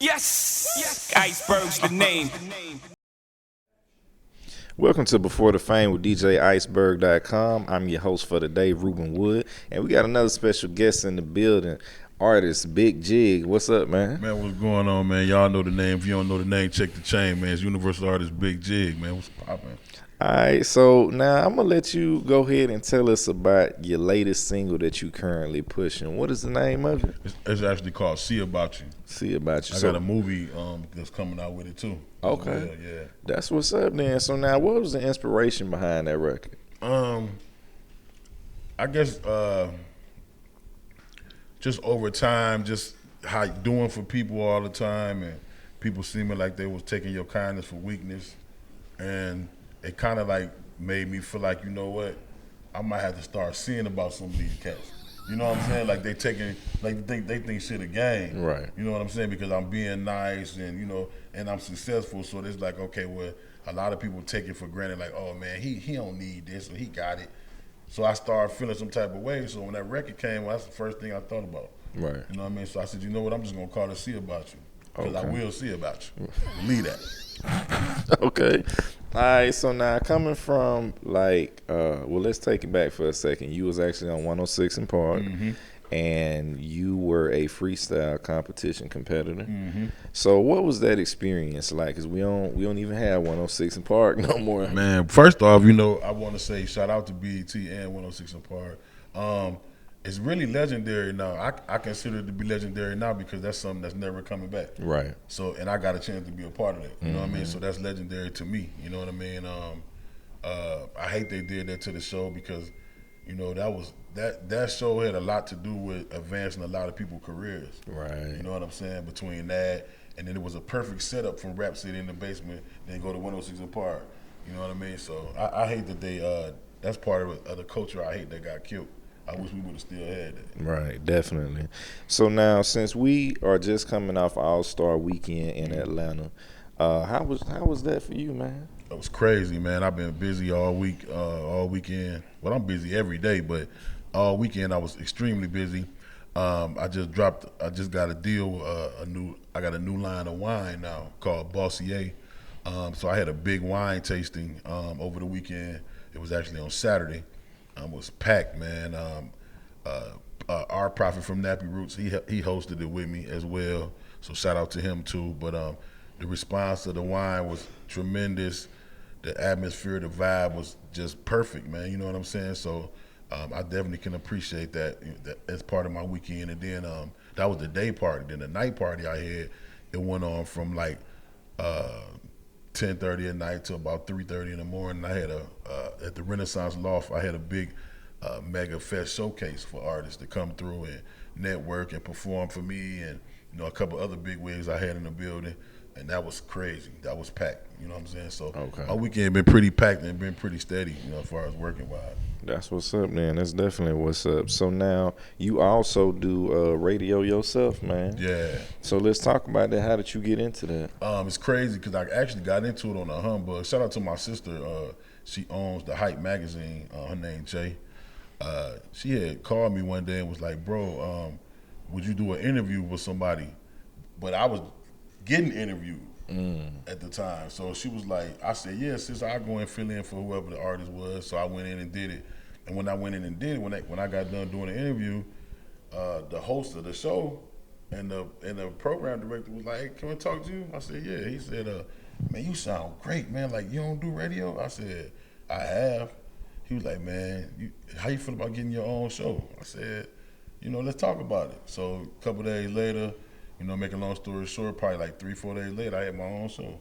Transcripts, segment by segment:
Yes, Iceberg's the name. Welcome to Before the Fame with DJIceberg.com. I'm your host for today, Ruben Wood, and we got another special guest in the building, artist bigg. What's up, man? Man, what's going on, man? Y'all know the name. If you don't know the name, check the chain, man. It's Universal Artist bigg, man. What's poppin'? All right, so now I'm gonna let you go ahead and tell us about your latest single that you currently pushing. What is the name of it? It's actually called See About You. See About You. I got a movie that's coming out with it, too. Okay. Yeah. That's what's up then. So now, what was the inspiration behind that record? I guess just over time, just how you doing for people all the time, and people seeming like they was taking your kindness for weakness, and it kind of like made me feel like, you know what, I might have to start seeing about some of these cats. You know what I'm saying? Like they think shit a game. Right. You know what I'm saying? Because I'm being nice and and I'm successful. So it's like, okay, well, a lot of people take it for granted. Like, oh man, he don't need this or he got it. So I started feeling some type of way. So when that record came, well, that's the first thing I thought about. Right. You know what I mean? So I said, you know what? I'm just gonna call it See About You, because I Okay. will see about you. Believe that. Okay. All right. So now coming from well, let's take it back for a second. You was actually on 106 in Park, and you were a freestyle competition competitor. So what was that experience like? Cause we don't even have 106 in Park no more. Man, first off, I want to say shout out to BET and 106 in Park. It's really legendary now. I consider it to be legendary now because that's something that's never coming back. Right. So, and I got a chance to be a part of it. You know what I mean? So that's legendary to me. You know what I mean? I hate they did that to the show because, that show had a lot to do with advancing a lot of people's careers. Right. You know what I'm saying? Between that and then it was a perfect setup from Rap City in the basement, then go to 106 in Park. You know what I mean? So I hate that they that's part of the culture I hate that got killed. I wish we would have still had that. Right, definitely. So now, since we are just coming off AllStar Weekend in Atlanta, how was that for you, man? It was crazy, man. I've been busy all week, all weekend. Well, I'm busy every day, but all weekend I was extremely busy. I just got a deal. I got a new line of wine now called Bossier. So I had a big wine tasting over the weekend. It was actually on Saturday. It was packed, man. Our prophet from Nappy Roots, he hosted it with me as well. So shout out to him too. But the response to the wine was tremendous. The atmosphere, the vibe was just perfect, man. You know what I'm saying? So I definitely can appreciate that as part of my weekend. And then that was the day party. Then the night party I had, it went on from like 10:30 at night to about 3:30 in the morning. I had at the Renaissance Loft, I had a big mega fest showcase for artists to come through and network and perform for me, and a couple other big wigs I had in the building, and that was crazy. That was packed. You know what I'm saying? So Okay. my weekend been pretty packed and been pretty steady, as far as working wise. That's what's up, man. That's definitely what's up. So now you also do radio yourself, man. Yeah. So let's talk about that. How did you get into that? It's crazy because I actually got into it on a humbug. Shout out to my sister. She owns the Hype magazine. Her name Jay. She had called me one day and was like, "Bro, would you do an interview with somebody?" But I was getting interviewed at the time, so she was like, "I said, yeah, sis, I'll go and fill in for whoever the artist was." So I went in and did it. And when I went in and did it, when I got done doing the interview, the host of the show and the program director was like, "Hey, can we talk to you?" I said, "Yeah." He said, "Man, you sound great, man. Like, you don't do radio?" I said, "I have." He was like, "Man, how you feel about getting your own show?" I said, "Let's talk about it." So a couple days later, make a long story short, probably like 3-4 days later, I had my own show.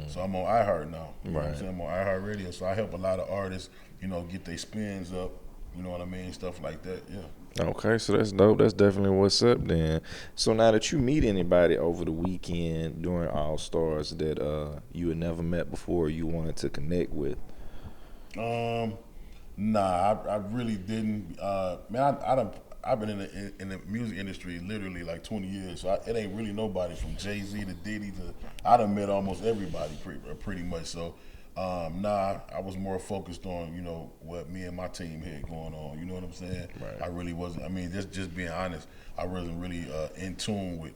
So I'm on iHeart now. You know what I'm saying? I'm on iHeart Radio. So I help a lot of artists, get their spins up, you know what I mean? Stuff like that, yeah. Okay, so that's dope. That's definitely what's up then. So now that you meet anybody over the weekend during All Stars that you had never met before, you wanted to connect with? Nah, I really didn't. Man, I've been in the music industry literally like 20 years, so it ain't really nobody from Jay-Z to Diddy to. I done met almost everybody pretty much. So, nah, I was more focused on what me and my team had going on. You know what I'm saying? Right. I really wasn't. I mean, just being honest, I wasn't really in tune with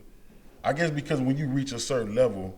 I guess because when you reach a certain level,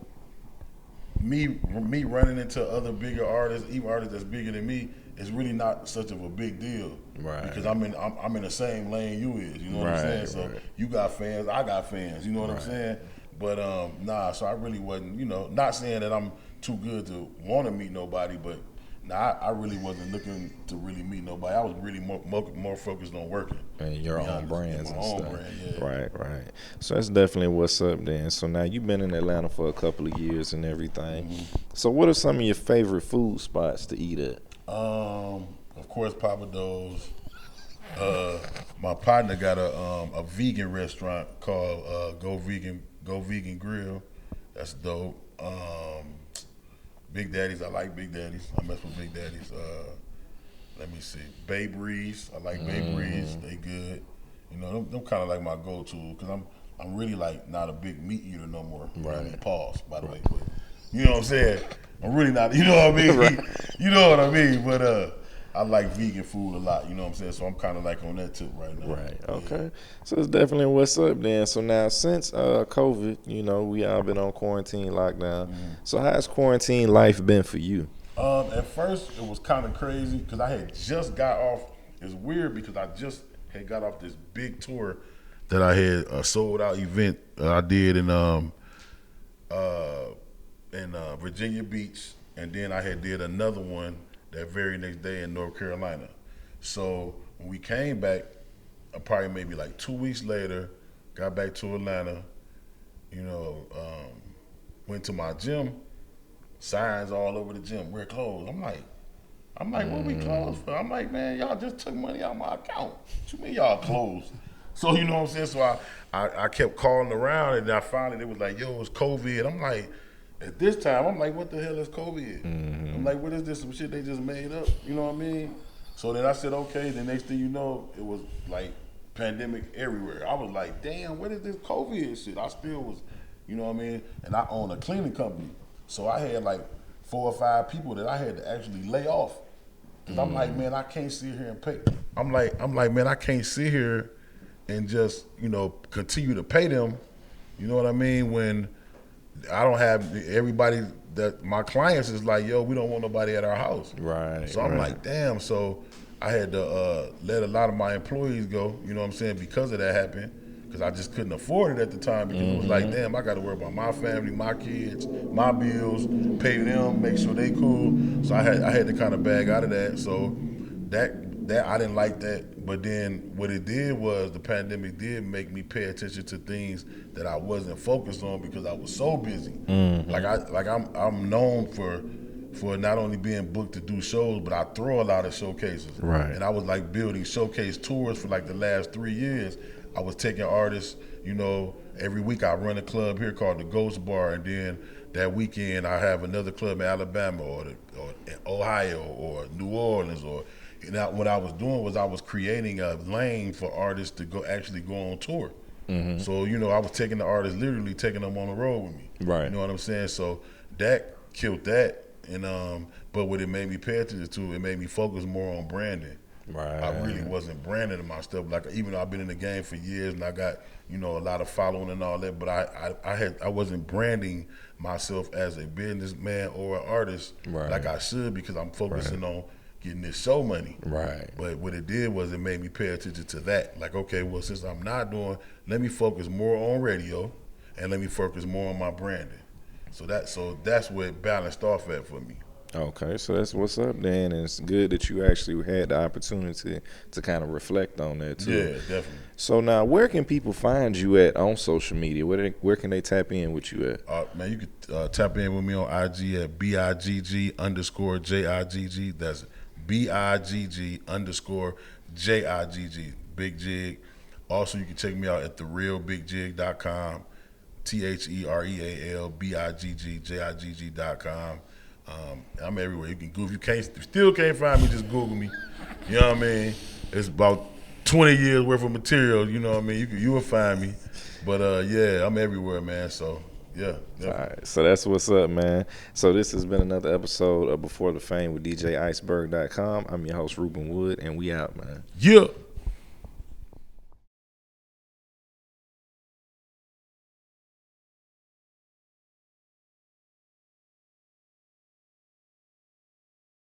me running into other bigger artists, even artists that's bigger than me, is really not such of a big deal. Right. Because I'm in the same lane you is. You know what I'm saying? So you got fans, I got fans. You know what I'm saying? But nah. So I really wasn't. Not saying that I'm too good to want to meet nobody, but nah, I really wasn't looking to really meet nobody. I was really more focused on working. And your own brands and stuff. Brand, yeah. Right. So that's definitely what's up then. So now you've been in Atlanta for a couple of years and everything. Mm-hmm. So what are some of your favorite food spots to eat at? Of course, Papa Do's. My partner got a vegan restaurant called Go Vegan Grill. That's dope. Big Daddy's. I like Big Daddy's. I mess with Big Daddy's. Let me see. Bay Breeze. I like Bay Breeze. They good. Them kind of like my go-to because I'm really like not a big meat eater no more. Right. Pause, by the way. But, you know what I'm saying? I'm really not. You know what I mean? Right. You know what I mean? But I like vegan food a lot. You know what I'm saying? So I'm kind of like on that tip right now. Right. Okay. Yeah. So it's definitely what's up then. So now since COVID, we all been on quarantine lockdown. Mm-hmm. So how's quarantine life been for you? At first it was kind of crazy because I had just got off. It's weird because I just had got off this big tour that I had a sold out event I did in Virginia Beach, and then I had did another one that very next day in North Carolina. So when we came back, probably maybe like 2 weeks later, got back to Atlanta, went to my gym, signs all over the gym, we're closed. I'm like, what we closed for? I'm like, man, y'all just took money out of my account. What you mean y'all closed? So you know what I'm saying? So I kept calling around, and I finally, it was like, yo, it's COVID. I'm like, at this time, I'm like, what the hell is COVID? Mm-hmm. I'm like, what is this? Some shit they just made up. You know what I mean? So then I said, okay. The next thing you know, it was like pandemic everywhere. I was like, damn, what is this COVID shit? I still was, you know what I mean? And I own a cleaning company. So I had like 4 or 5 people that I had to actually lay off. Cause I'm like, man, I can't sit here and pay. I'm like, man, I can't sit here and just, continue to pay them. You know what I mean? When I don't have everybody that my clients is like, yo, we don't want nobody at our house. Right. So I'm like, damn. So I had to let a lot of my employees go, you know what I'm saying, because of that happened. Because I just couldn't afford it at the time because it was like, damn, I got to worry about my family, my kids, my bills, pay them, make sure they cool. So I had to kind of bag out of that. So that I didn't like that. But then what it did was the pandemic did make me pay attention to things that I wasn't focused on because I was so busy. Mm-hmm. I'm known for not only being booked to do shows, but I throw a lot of showcases. Right. And I was like building showcase tours for like the last 3 years. I was taking artists, every week I run a club here called the Ghost Bar, and then that weekend I have another club in Alabama or Ohio or New Orleans what I was doing was I was creating a lane for artists to go on tour. Mm-hmm. So, I was taking the artists, literally taking them on the road with me. Right. You know what I'm saying? So that killed that. And but what it made me pay attention to, it made me focus more on branding. Right. I really wasn't branding my stuff. Like, even though I've been in the game for years and I got, a lot of following and all that, but I wasn't branding myself as a businessman or an artist like I should, because I'm focusing on getting this show money. Right. But what it did was it made me pay attention to that. Like, okay, well, since I'm not doing, let me focus more on radio and let me focus more on my branding. So that's where it balanced off at for me. Okay, so that's what's up then, and it's good that you actually had the opportunity to kind of reflect on that too. Yeah, definitely. So now, where can people find you at on social media? Where can they tap in with you at? Man, you can tap in with me on IG at BIGG_JIGG. That's BIGG_JIGG. Big Jig. Also, you can check me out at therealbiggjig.com. TherealBiggjigJIGG.com. I'm everywhere. You can Google. If you still can't find me, just Google me. You know what I mean? It's about 20 years worth of material. You know what I mean? You will find me. But yeah, I'm everywhere, man. So yeah. All right. So that's what's up, man. So this has been another episode of Before the Fame with DJIceberg.com. I'm your host, Ruben Wood, and we out, man. Yeah.